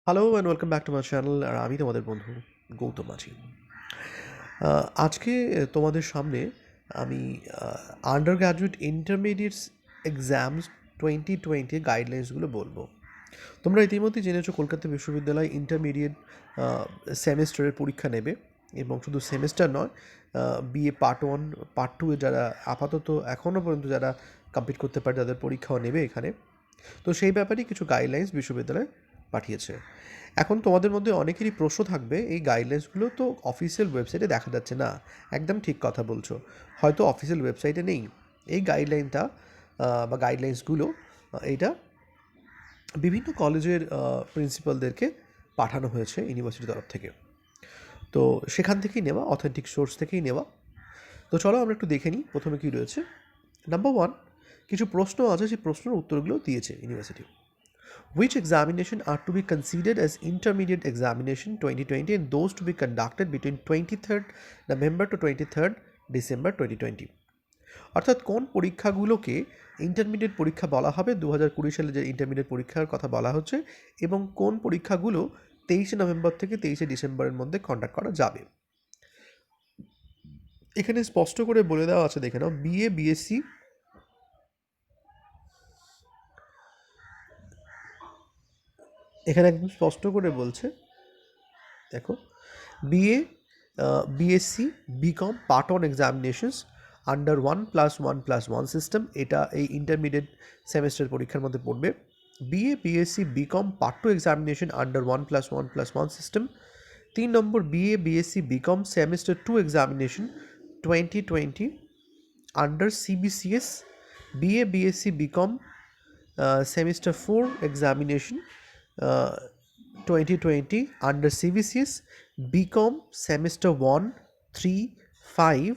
Hello and welcome back to my channel. আর আমি তোমাদের বন্ধু গৌতম আছি। আজকে তোমাদের সামনে আমি আন্ডার গ্র্যাজুয়েট ইন্টারমিডিয়েটস এক্সামস 2020 গাইডলাইন্সগুলো বলবো। তোমরা ইতিমধ্যেই জেনেছো কলকাতা বিশ্ববিদ্যালয় ইন্টারমিডিয়েট সেমেস্টারের পরীক্ষা নেবে, এবং শুধু সেমেস্টার নয়, বিএ পার্ট 1 পার্ট 2 এ যারা আপাতত এখনও পর্যন্ত যারা কমপ্লিট করতে পারে তাদের পরীক্ষাও নেবে এখানে। তো সেই ব্যাপারেই কিছু গাইডলাইন্স বিশ্ববিদ্যালয় পাঠিয়েছে। এখন তোমাদের মধ্যে অনেকেরই প্রশ্ন থাকবে, এই গাইডলাইন্সগুলো তো অফিসিয়াল ওয়েবসাইটে দেখা যাচ্ছে না। একদম ঠিক কথা বলছো, হয়তো অফিসিয়াল ওয়েবসাইটে নেই এই গাইডলাইনটা বা গাইডলাইন্সগুলো। এইটা বিভিন্ন কলেজের প্রিন্সিপালদেরকে পাঠানো হয়েছে ইউনিভার্সিটির তরফ থেকে। তো সেখান থেকেই নেওয়া, অথেন্টিক সোর্স থেকেই নেওয়া। তো চলো আমরা একটু দেখে নিই প্রথমে কী রয়েছে। নাম্বার 1, কিছু প্রশ্ন আছে, সেই প্রশ্নের উত্তরগুলো দিয়েছে university. Which examination are to be considered as intermediate examination 2020 and those to be conducted between 23rd November to 23rd December 2020? অর্থাৎ কোন পরীক্ষাগুলোকে ইন্টারমিডিয়েট পরীক্ষা বলা হবে, 2020 সালে যে ইন্টারমিডিয়েট পরীক্ষার কথা বলা হচ্ছে, এবং কোন পরীক্ষাগুলো 23শে নভেম্বর থেকে 23শে ডিসেম্বরের মধ্যে কন্ডাক্ট করা যাবে। এখানে স্পষ্ট করে বলে দেওয়া আছে, দেখে নাও। বিএ বিএসসি, এখানে একদম স্পষ্ট করে বলছে, দেখো, BA, BSc, BCom part 1 examinations under 1+1+1 system, এটা এই ইন্টারমিডিয়েট সেমেস্টার পরীক্ষার মধ্যে পড়বে। BA, BSc, BCom part 2 examination under 1+1+1 system. 3 number, BA, BSc, BCom semester 2 examination 2020 under CBCS, BA, BSc, BCom semester 4 examination 2020 under CBCS, BCom semester 1, 3, 5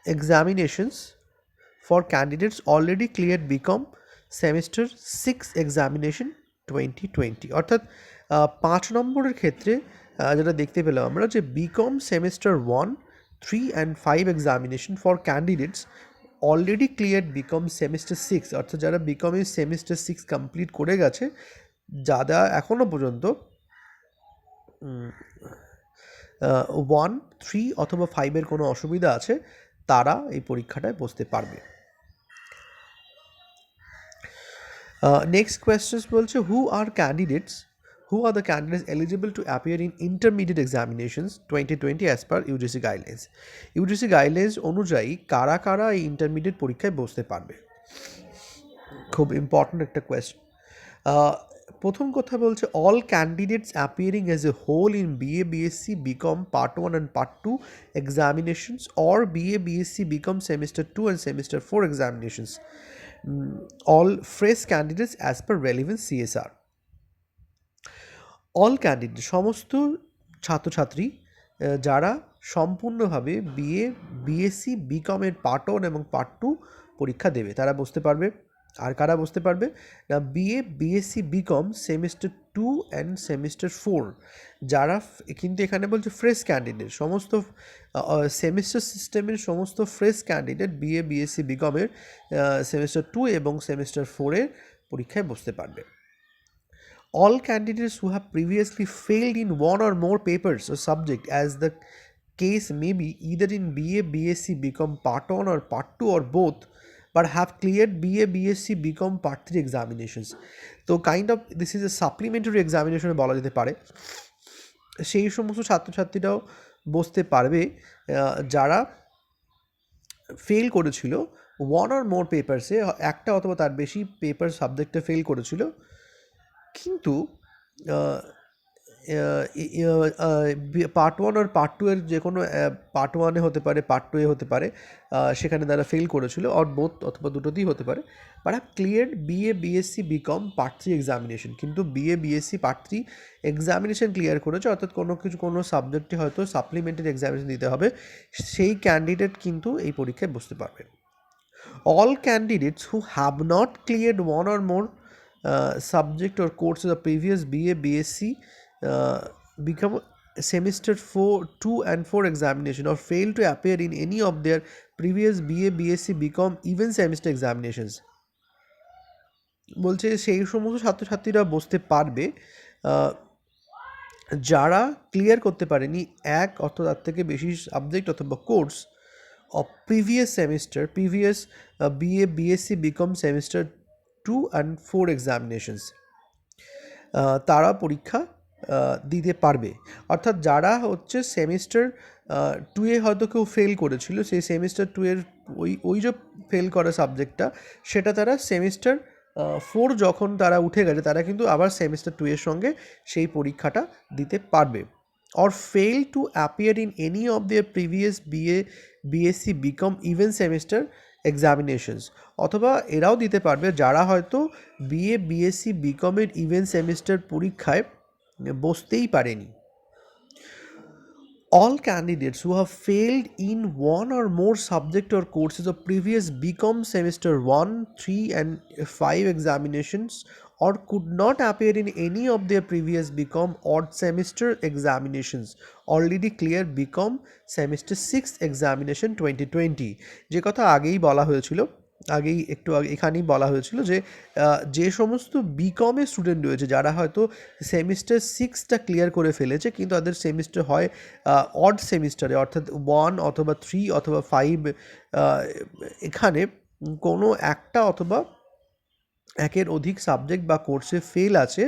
examinations for candidates already cleared BCom semester 6 examination 2020। অর্থাৎ 5 নম্বরের ক্ষেত্রে যেটা দেখতে পেলাম আমরা, যে BCom semester 1, 3 and 5 examination for candidates already clear BCom semester 6, অর্থাৎ যারা বিকমের সেমিস্টার 6 কমপ্লিট করে গেছে, যারা এখনও পর্যন্ত 1, 3 অথবা 5-এর কোনো অসুবিধা আছে, তারা এই পরীক্ষাটায় বসতে পারবে। নেক্সট কোয়েশ্চেন বলছে, হু আর the candidates eligible to appear in intermediate examinations 2020 as per UGC guidelines? UGC guidelines অনুযায়ী কারা কারা এই ইন্টারমিডিয়েট পরীক্ষায় বসতে পারবে? খুব ইম্পর্ট্যান্ট একটা কোয়েশ্চেন। প্রথম কথা বলছে, all candidates appearing as a whole in BA, BSc, BCom part 1 and part 2 examinations or BA, BSc, BCom semester 2 and semester 4 examinations, all fresh candidates as per relevant CSR. All candidate, সমস্ত ছাত্রছাত্রী যারা সম্পূর্ণভাবে BA, BSc, BCom-এর part 1 এবং part 2 পরীক্ষা দেবে, তারা বসতে পারবে। আর কারা বসতে পারবে না, BA, BSc, BCom semester 2 and semester 4, যারা, কিন্তু এখানে বলছে ফ্রেশ ক্যান্ডিডেট, সমস্ত সেমিস্টার সিস্টেমের সমস্ত ফ্রেশ ক্যান্ডিডেট BA, BSc, BCom-এর সেমিস্টার 2 এবং সেমিস্টার 4-এর পরীক্ষায় বসতে পারবে। All candidates who have previously failed in one or more papers or subject, as the case may be, either in BA, BSc, BCom part 1 or part 2 or both, but have cleared BA, BSc, BCom part 3 examinations. তো kind of this is a supplementary examination বলা যেতে পারে। সেই সমস্ত ছাত্রছাত্রীরাও বসতে পারবে যারা fail করেছিল ওয়ান অর মোর পেপারসে, একটা অথবা তার বেশি পেপার সাবজেক্টে ফেল করেছিল, কিন্তু পার্ট 1 আর পার্ট 2 এর যে কোনো পার্ট 1-এ হতে পারে, পার্ট 2-এ হতে পারে, সেখানে তারা ফেল করেছিল, অর বোথ অথবা দুটোতেই হতে পারে, but have cleared BA, BSc, BCom part 3 examination. কিন্তু BA, BSc part 3 examination clear করেছে, অর্থাৎ কোনো সাবজেক্টে হয়তো সাপ্লিমেন্টারি এক্সামিনেশন দিতে হবে, সেই ক্যান্ডিডেট কিন্তু এই পরীক্ষায় বসতে পারবে। All candidates who have not cleared one or more subject or course of the previous BA, BSc, become semester 2 and 4 examination or fail to appear in any of their previous BA, BSc, BCom even semester examinations বলছে সেই সমস্ত ছাত্রছাত্রীরা বসতে পারবে যারা clear করতে পারেনি এক অথবা তার থেকে বেশি সাবজেক্ট অথবা course of previous semester, previous BA, BSc, BCom semester 2 and 4 examinations. তারা পরীক্ষা দিতে পারবে। অর্থাৎ যারা হচ্ছে সেমিস্টার 2-এ হয়তো কেউ ফেল করেছিল, সেই সেমিস্টার 2-এর ওই যে ফেল করা সাবজেক্টটা, সেটা তারা সেমিস্টার 4 যখন তারা উঠে গেছে, তারা কিন্তু আবার সেমিস্টার 2-এর সঙ্গে সেই পরীক্ষাটা দিতে পারবে। or fail to appear in any of their previous BA, BSc, BCom even semester examinations, অথবা এরাও দিতে পারবে যারা হয়তো BA, BSc, BCom এর ইভেন সেমিস্টার পরীক্ষায় বসতেই পারেনি। All candidates who have failed in one or more subject or courses of previous BCom semester 1, 3 and 5 examinations or could not appear in any of their previous BCom odd semester examinations already clear BCom semester 6 examination 2020, যে কথা আগেই বলা হয়েছিল, একটু আগে এখানেই বলা হয়েছিল যে সমস্ত বিকমের স্টুডেন্ট রয়েছে যারা হয়তো সেমিস্টার 6টা ক্লিয়ার করে ফেলেছে কিন্তু তাদের সেমিস্টার হয় অড সেমিস্টারে, অর্থাৎ 1 অথবা 3 অথবা 5, এখানে কোনো একটা অথবা একের অধিক সাবজেক্ট বা কোর্সে ফেল আছে,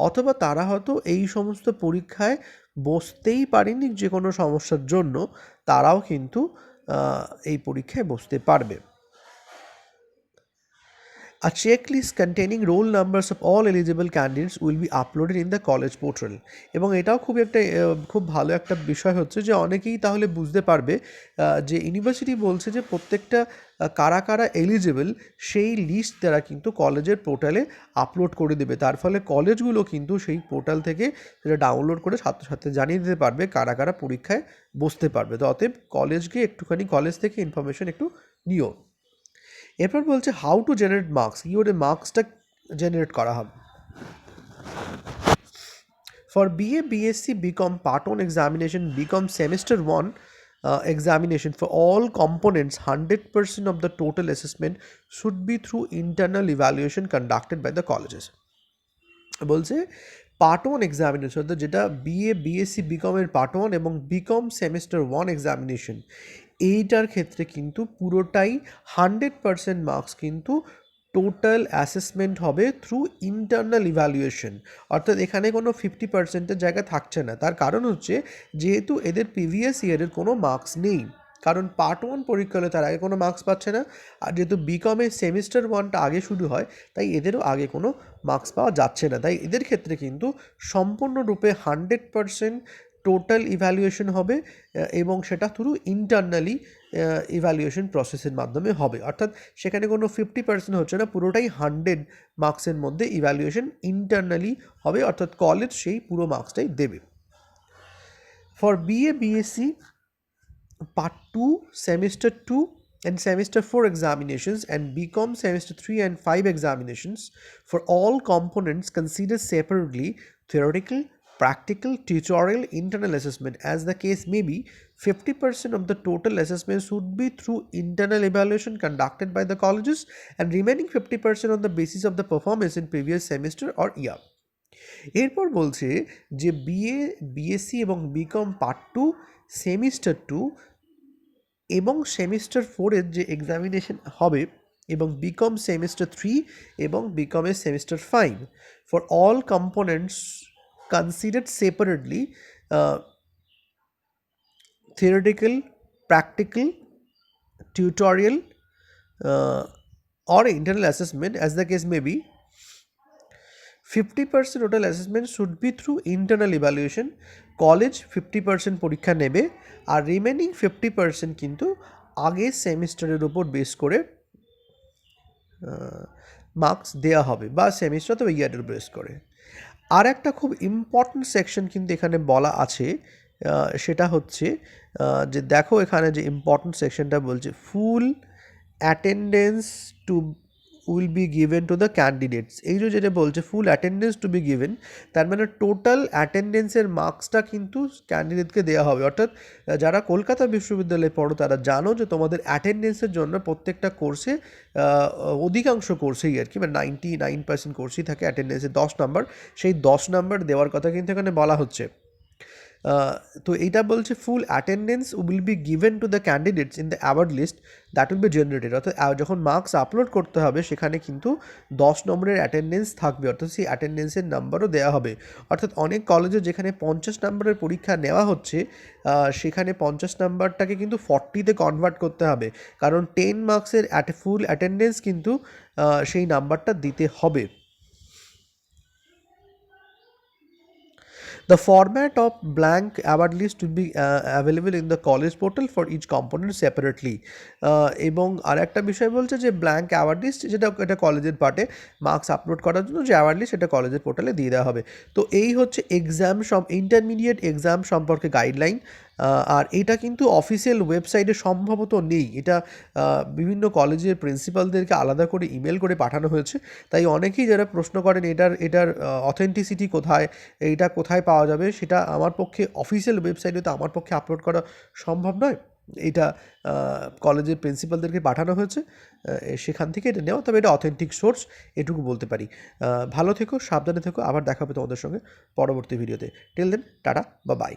অথবা তারা হয়তো এই সমস্ত পরীক্ষায় বসতেই পারেনি যে কোনো সমস্যার জন্য, তারাও কিন্তু এই পরীক্ষায় বসতে পারবে। A checklist containing roll numbers of all eligible candidates will be uploaded in the college portal. এবং এটাও খুব ভালো একটা বিষয় হচ্ছে যে অনেকেই তাহলে বুঝতে পারবে যে ইউনিভার্সিটি বলছে যে প্রত্যেকটা কারা কারা এলিজিবল সেই লিস্ট তারা কিন্তু কলেজের পোর্টালে আপলোড করে দেবে। তার ফলে কলেজগুলো কিন্তু সেই পোর্টাল থেকে সেটা ডাউনলোড করে ছাত্রছাত্রী জানিয়ে দিতে পারবে কারা কারা পরীক্ষায় বসতে পারবে। তো অতএব কলেজকে একটুখানি কলেজ থেকে ইনফরমেশন একটু নিও। এরপর বলছে হাউ টু জেনারেট মার্কস, কী করে মার্কসটা জেনারেট করা হবে। For BA, BSc, BCom Part 1 examination, BCom Semester 1 examination for all components, 100% of the total assessment should be through internal evaluation conducted by the colleges. বলছে part 1 examination, অর্থাৎ যেটা BA, BSc, BCom এর part 1 এবং BCom semester 1 examination, এইটার ক্ষেত্রে কিন্তু পুরোটাই 100% marks কিন্তু টোটাল অ্যাসেসমেন্ট হবে থ্রু ইন্টারনাল ইভ্যালুয়েশন। অর্থাৎ এখানে কোনো 50%-এর জায়গা থাকছে না। তার কারণ হচ্ছে যেহেতু এদের প্রিভিয়াস ইয়ারের কোনো মার্কস নেই, কারণ পার্ট 1 পরীক্ষা হলে তার আগে কোনো মার্কস পাচ্ছে না, আর যেহেতু বিকমের সেমিস্টার 1টা আগে শুরু হয় তাই এদেরও আগে কোনো মার্কস পাওয়া যাচ্ছে না। তাই এদের ক্ষেত্রে কিন্তু সম্পূর্ণরূপে 100% টোটাল ইভ্যালুয়েশন হবে এবং সেটা থ্রু ইন্টারনালি ইভ্যালুয়েশন প্রসেসের মাধ্যমে হবে। অর্থাৎ সেখানে কোনো 50% হচ্ছে না, পুরোটাই 100 মার্কসের মধ্যে ইভ্যালুয়েশন ইন্টারনালি হবে, অর্থাৎ কলেজ সেই পুরো মার্কসটাই দেবে। For BA, BSc Part 2 Semester 2 and Semester 4 examinations and BCom Semester 3 and 5 examinations for all components considered separately, theoretical, practical, tutorial, internal assessment as the case may be, 50% of the total assessment should be through internal evaluation conducted by the colleges and remaining 50% on the basis of the performance in previous semester or year. এরপর বলছে যে BA, BSc এবং BCom Part 2 Semester 2 এবং semester 4-এর যে examination হবে এবং BCom semester 3 এবং BCom-এর semester 5 for all components considered separately, theoretical, practical, tutorial or internal assessment as the case may be, 50% total assessment should be through internal evaluation. College 50% পরীক্ষা নেবে আর remaining 50% কিন্তু আগের সেমিস্টারের উপর বেস করে মার্কস দেওয়া হবে বা সেমিস্টার তো ইয়ারের বেস করে। আর একটা খুব ইম্পর্ট্যান্ট সেকশন কিন্তু এখানে বলা আছে, সেটা হচ্ছে যে দেখো এখানে যে ইম্পর্ট্যান্ট সেকশনটা বলছে full attendance to will be given to the candidates. এই যে যেটা বলছে full attendance to be given, তার মানে টোটাল অ্যাটেন্ডেন্সের মার্কসটা কিন্তু ক্যান্ডিডেটকে দেওয়া হবে। অর্থাৎ যারা কলকাতা বিশ্ববিদ্যালয়ে পড়ো তারা জানো যে তোমাদের অ্যাটেন্ডেন্সের জন্য প্রত্যেকটা কোর্সে অধিকাংশ কোর্সেই আর কি, মানে 99% কোর্সেই থাকে অ্যাটেন্ডেন্সে 10 নাম্বার, সেই 10 নাম্বার দেওয়ার কথা কিন্তু এখানে বলা হচ্ছে। তো এইটা বলছে full attendance will be given to the candidates in the award list that will be generated. অর্থাৎ যখন মার্কস আপলোড করতে হবে সেখানে কিন্তু 10 নম্বরের অ্যাটেন্ডেন্স থাকবে, অর্থাৎ সেই অ্যাটেন্ডেন্সের নাম্বারও দেওয়া হবে। অর্থাৎ অনেক কলেজে যেখানে 50 নম্বরের পরীক্ষা নেওয়া হচ্ছে সেখানে 50 নাম্বারটাকে কিন্তু 40তে কনভার্ট করতে হবে, কারণ 10 মার্কসের ফুল অ্যাটেন্ডেন্স কিন্তু সেই নাম্বারটা দিতে হবে। The format of blank award list will be available in the college portal for each component separately. এবং আর একটা বিষয় বলছে যে ব্ল্যাঙ্ক অ্যাওয়ার্ড লিস্ট, যেটা এটা কলেজের পার্টে মার্কস আপলোড করার জন্য যে অ্যাওয়ার্ড লিস্ট সেটা কলেজের পোর্টালে দিয়ে দেওয়া হবে। তো এই হচ্ছে ইন্টারমিডিয়েট এক্সাম সম্পর্কে গাইডলাইন। আর এটা কিন্তু অফিসিয়াল ওয়েবসাইটে সম্ভবত নেই, এটা বিভিন্ন কলেজের প্রিন্সিপালদেরকে আলাদা করে ইমেল করে পাঠানো হয়েছে। তাই অনেকেই যারা প্রশ্ন করেন এটার অথেন্টিসিটি কোথায়, এইটা কোথায় পাওয়া যাবে, সেটা আমার পক্ষে অফিসিয়াল ওয়েবসাইটে তো আমার পক্ষে আপলোড করা সম্ভব নয়। এটা কলেজের প্রিন্সিপালদেরকে পাঠানো হয়েছে, সেখান থেকে এটা নেওয়া, তবে এটা অথেন্টিক সোর্স, এটুকু বলতে পারি। ভালো থেকো, সাবধানে থেকো, আবার দেখা হবে তোমাদের সঙ্গে পরবর্তী ভিডিওতে। টিল দেন টাটা বা বাই।